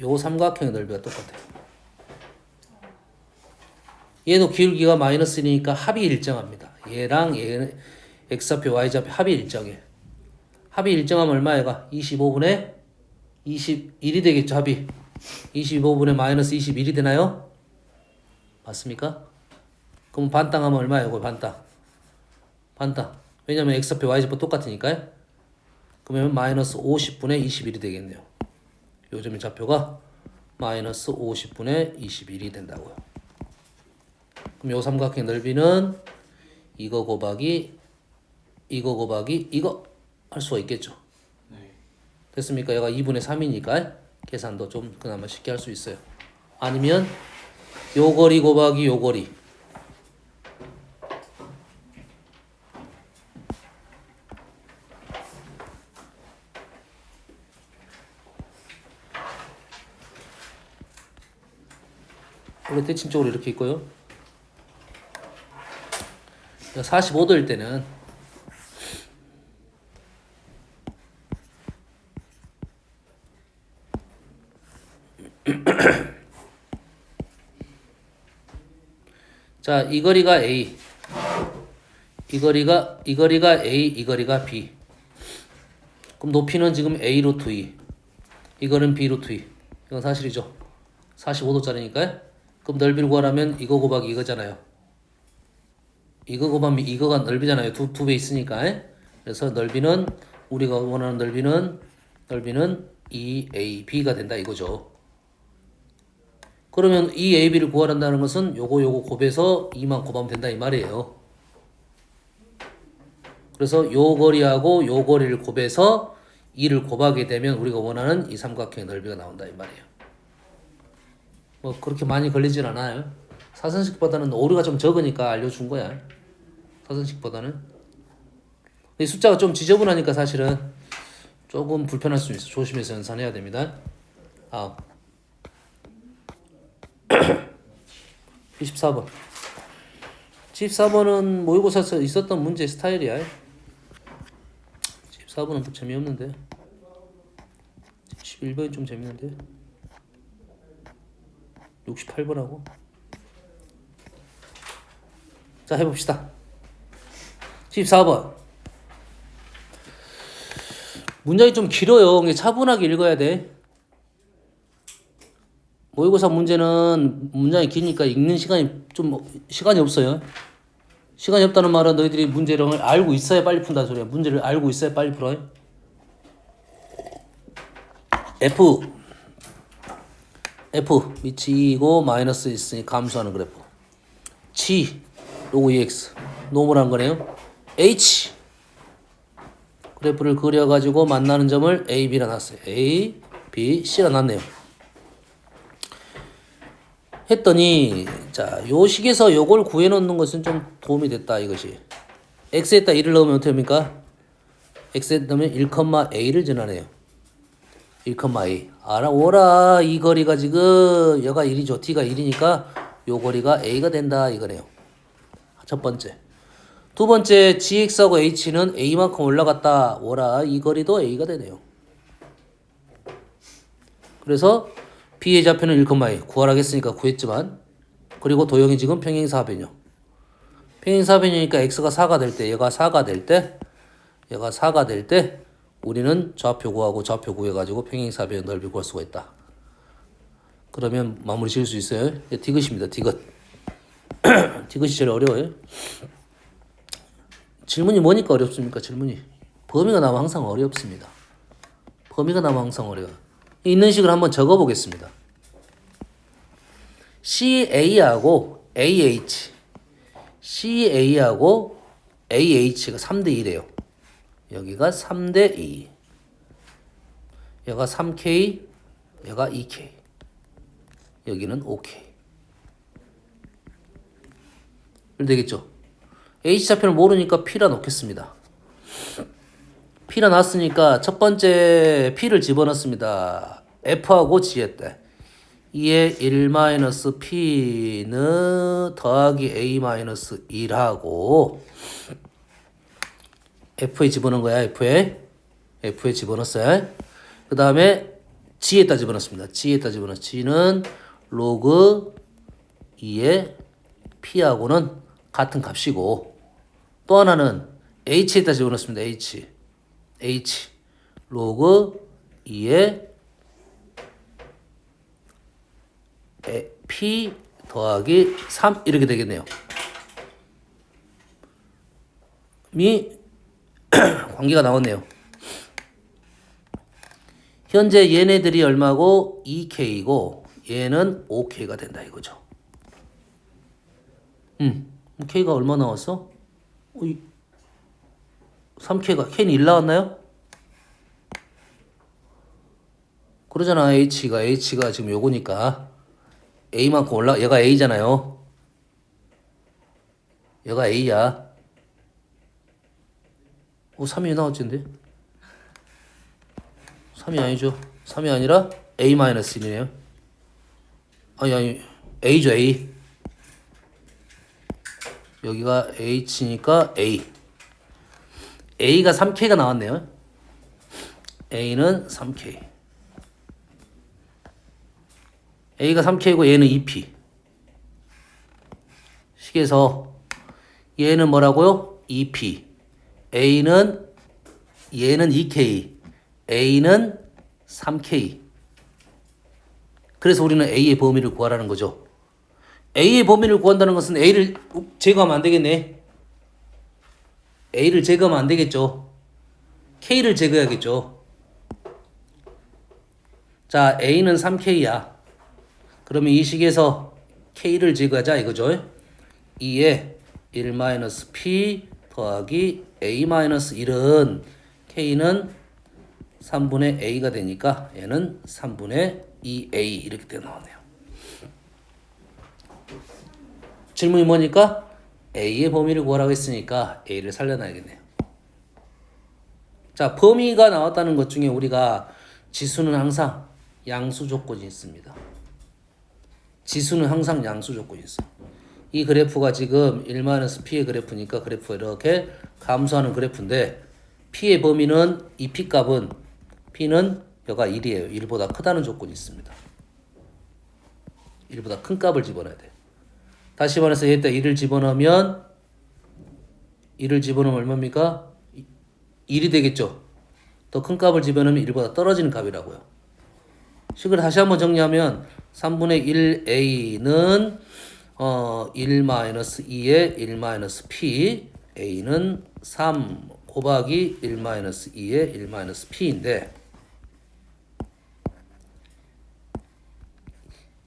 [SPEAKER 1] 요 삼각형의 넓이가 똑같아요. 얘도 기울기가 마이너스 1이니까 합이 일정합니다. 얘랑 얘는 x좌표, y좌표 합이 일정해. 합이 일정하면 얼마야? 25분의 21이 되겠죠. 합이 25분의 마이너스 21이 되나요? 맞습니까? 그럼 반땅하면 얼마예요? 이거 반땅. 왜냐면 x좌표, y좌표 똑같으니까요. 그러면 마이너스 50분의 21이 되겠네요. 요점의 좌표가 마이너스 50분의 21이 된다고요. 그럼 요 삼각형 넓이는 이거 곱하기 이거 할 수가 있겠죠.
[SPEAKER 3] 네.
[SPEAKER 1] 됐습니까? 얘가 2분의 3이니까 계산도 좀 그나마 쉽게 할 수 있어요. 아니면 요 거리 곱하기 요 거리. 원래 대칭적으로 이렇게 있고요. 45도일 때는 자, 이 거리가 A, 이 거리가 A, 이 거리가 B. 그럼 높이는 지금 A 루트 2, 이거는 B 루트 2. 이건 사실이죠. 45도짜리니까요. 그럼 넓이를 구하려면 이거 곱하기 이거잖아요. 이거 곱하면 이거가 넓이잖아요. 두 배 있으니까. 그래서 넓이는 우리가 원하는 넓이는 2AB가 된다 이거죠. 그러면 2AB를 구하란다는 것은 요거 곱해서 2만 곱하면 된다 이 말이에요. 그래서 요 거리하고 요 거리를 곱해서 2를 곱하게 되면 우리가 원하는 이 삼각형의 넓이가 나온다 이 말이에요. 뭐 그렇게 많이 걸리진 않아요. 사선식보다는 오류가 좀 적으니까 알려준 거야. 사선식보다는. 이 숫자가 좀 지저분하니까 사실은 조금 불편할 수 있어. 조심해서 연산해야 됩니다. 24번. 14번은 모의고사에서 있었던 문제 스타일이야. 14번은 또 재미없는데. 11번이 좀 재밌는데. 68번하고. 자, 해봅시다. 14번. 문장이 좀 길어요. 근데 차분하게 읽어야 돼. 모의고사 문제는 문장이 기니까 읽는 시간이 없어요. 시간이 없다는 말은 너희들이 문제를 알고 있어야 빨리 푼다 소리야. 문제를 알고 있어야 빨리 풀어요. F 밑이 2이고 마이너스 있으니 감소하는 그래프. G 로그 EX 노멀한 거네요. H 그래프를 그려가지고 만나는 점을 A, B라 놨어요. A, B, C라 놨네요. 했더니 자, 요 식에서 요걸 구해놓는 것은 좀 도움이 됐다 이것이. X에다 1을 넣으면 어떻게 합니까? X에 넣으면 1,A를 전하네요. 1,A. 알아오라. 이 거리가 지금 여가 1이죠. T가 1이니까 요 거리가 A가 된다 이거네요. 첫 번째. 두 번째, GX하고 H는 A만큼 올라갔다. 오라. 이 거리도 A가 되네요. 그래서 B의 좌표는 1,2 구하라겠으니까 구했지만 그리고 도형이 지금 평행사변형. 평행사변형이니까 x가 4가 될 때 얘가 4가 될 때 얘가 4가 될 때 우리는 좌표 구하고 좌표 구해가지고 평행사변형 넓이 구할 수가 있다. 그러면 마무리 지을 수 있어요. 디귿입니다. 디귿. 디귿이 제일 어려워요. 질문이 뭐니까 어렵습니까? 질문이. 범위가 나오면 항상 어렵습니다. 범위가 나오면 항상 어려워요. 있는 식을 한번 적어보겠습니다. CA하고 AH. CA하고 AH가 3대 2래요. 여기가 3대 2. 얘가 3K, 얘가 2K. 여기는 5K. 되겠죠? H좌표를 모르니까 P라 놓겠습니다. P라 놨으니까 첫 번째 P를 집어넣습니다. F하고 G에 때 2의 1-P는 더하기 A-1하고 F에 집어넣은 거야. F에 집어넣었어요. 그 다음에 G에다 집어넣습니다. G에다 집어넣었어. G는 로그 2의 P하고는 같은 값이고 또 하나는 H에다 집어넣습니다. H 로그 2의 P 더하기 3 이렇게 되겠네요. 관계가 나왔네요. 현재 얘네들이 얼마고 2K고 얘는 5K가 된다 이거죠. K가 얼마 나왔어? 3K가 K는 1 나왔나요? 그러잖아. H가 지금 요거니까 A만큼 얘가 A잖아요. 얘가 A야. 3이 나왔지인데? 3이 아니죠. 3이 아니라 A-1이네요. 아니 A죠. A. 여기가 H니까 A. A가 3K가 나왔네요. A는 3K. A가 3K고 얘는 2P. 식에서 얘는 뭐라고요? 2P. 얘는 2K. A는 3K. 그래서 우리는 A의 범위를 구하라는 거죠. A의 범위를 구한다는 것은 A를 제거하면 안 되겠네. A를 제거하면 안 되겠죠. K를 제거해야겠죠. 자, A는 3K야. 그러면 이 식에서 K를 제거하자 이거죠. 2에 1-P 더하기 A-1은 K는 3분의 A가 되니까 얘는 3분의 2A 이렇게 돼 나오네요. 질문이 뭐니까? A의 범위를 구하라고 했으니까 A를 살려놔야겠네요. 자, 범위가 나왔다는 것 중에 우리가 지수는 항상 양수 조건이 있습니다. 지수는 항상 양수 조건이 있어. 이 그래프가 지금 1-P의 그래프니까 그래프가 이렇게 감소하는 그래프인데 P의 범위는 이 P 값은 P는 여가 1이에요. 1보다 크다는 조건이 있습니다. 1보다 큰 값을 집어넣어야 돼. 다시 말해서 여기다 1을 집어넣으면 얼마입니까? 1이 되겠죠. 더 큰 값을 집어넣으면 1보다 떨어지는 값이라고요. 식을 다시 한번 정리하면 3분의 1a는 1-2의 1-p a는 3 곱하기 1-2의 1-p인데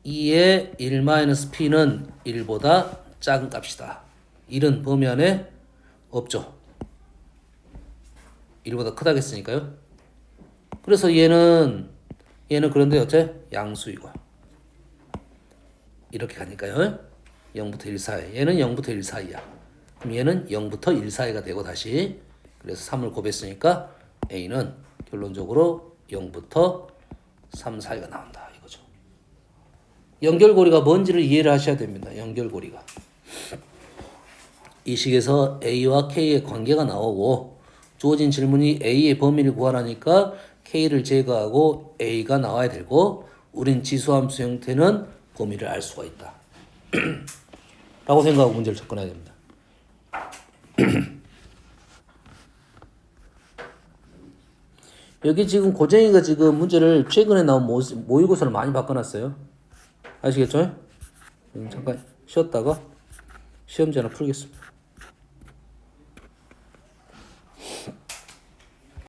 [SPEAKER 1] 2의 1-p는 1보다 작은 값이다. 1은 범위 안에 없죠. 1보다 크다겠으니까요. 그래서 얘는 그런데 어째? 양수이고요. 이렇게 가니까요. 0부터 1 사이. 얘는 0부터 1 사이야. 그럼 얘는 0부터 1 사이가 되고 다시. 그래서 3을 곱했으니까 A는 결론적으로 0부터 3 사이가 나온다. 이거죠. 연결고리가 뭔지를 이해를 하셔야 됩니다. 연결고리가. 이 식에서 A와 K의 관계가 나오고 주어진 질문이 A의 범위를 구하라니까 K를 제거하고 A가 나와야 되고 우린 지수함수 형태는 범위를 알 수가 있다. 라고 생각하고 문제를 접근해야 됩니다. 여기 지금 고쟁이가 지금 문제를 최근에 나온 모의고사를 많이 바꿔놨어요. 아시겠죠? 잠깐 쉬었다가 시험지 하나 풀겠습니다.